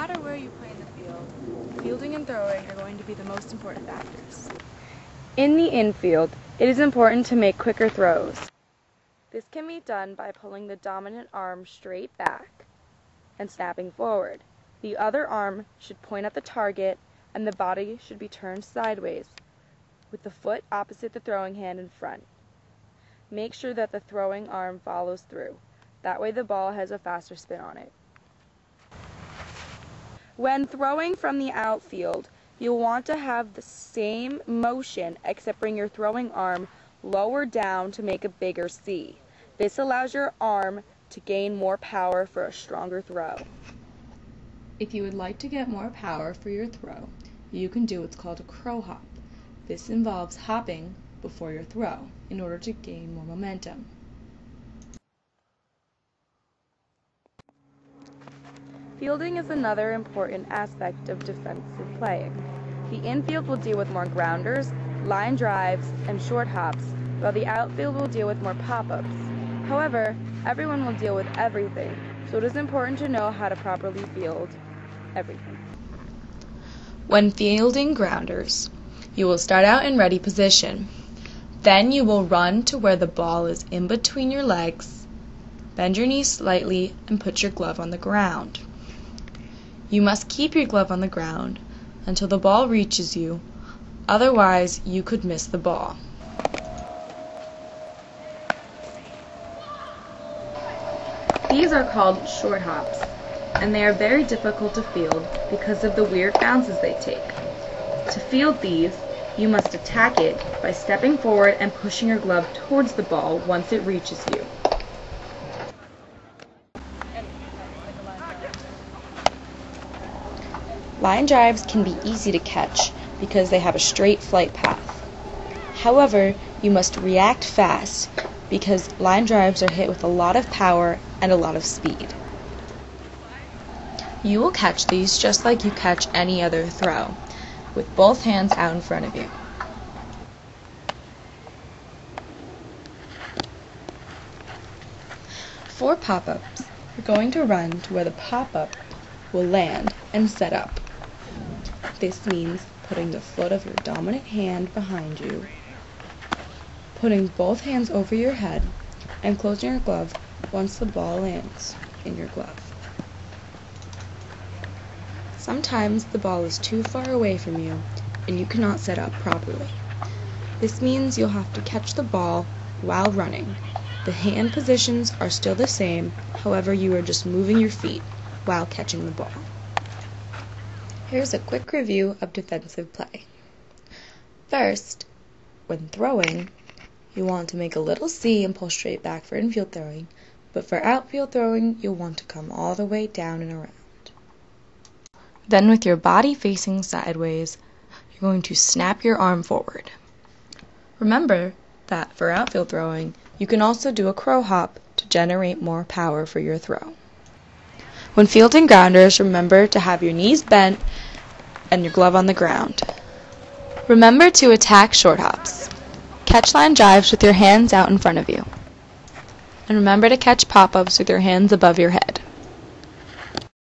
matter where you play in the field, fielding and throwing are going to be the most important factors. In the infield, it is important to make quicker throws. This can be done by pulling the dominant arm straight back and snapping forward. The other arm should point at the target and the body should be turned sideways, with the foot opposite the throwing hand in front. Make sure that the throwing arm follows through. That way the ball has a faster spin on it. When throwing from the outfield, you'll want to have the same motion except bring your throwing arm lower down to make a bigger C. This allows your arm to gain more power for a stronger throw. If you would like to get more power for your throw, you can do what's called a crow hop. This involves hopping before your throw in order to gain more momentum. Fielding is another important aspect of defensive playing. The infield will deal with more grounders, line drives, and short hops, while the outfield will deal with more pop-ups. However, everyone will deal with everything, so it is important to know how to properly field everything. When fielding grounders, you will start out in ready position. Then you will run to where the ball is in between your legs, bend your knees slightly, and put your glove on the ground. You must keep your glove on the ground until the ball reaches you, otherwise you could miss the ball. These are called short hops, and they are very difficult to field because of the weird bounces they take. To field these, you must attack it by stepping forward and pushing your glove towards the ball once it reaches you. Line drives can be easy to catch because they have a straight flight path. However, you must react fast because line drives are hit with a lot of power and a lot of speed. You will catch these just like you catch any other throw, with both hands out in front of you. For pop-ups, you're going to run to where the pop-up will land and set up. This means putting the foot of your dominant hand behind you, putting both hands over your head, and closing your glove once the ball lands in your glove. Sometimes the ball is too far away from you and you cannot set up properly. This means you'll have to catch the ball while running. The hand positions are still the same, however you are just moving your feet while catching the ball. Here's a quick review of defensive play. First, when throwing, you want to make a little C and pull straight back for infield throwing, but for outfield throwing, you'll want to come all the way down and around. Then with your body facing sideways, you're going to snap your arm forward. Remember that for outfield throwing, you can also do a crow hop to generate more power for your throw. When fielding grounders, remember to have your knees bent and your glove on the ground. Remember to attack short hops. Catch line drives with your hands out in front of you. And remember to catch pop-ups with your hands above your head.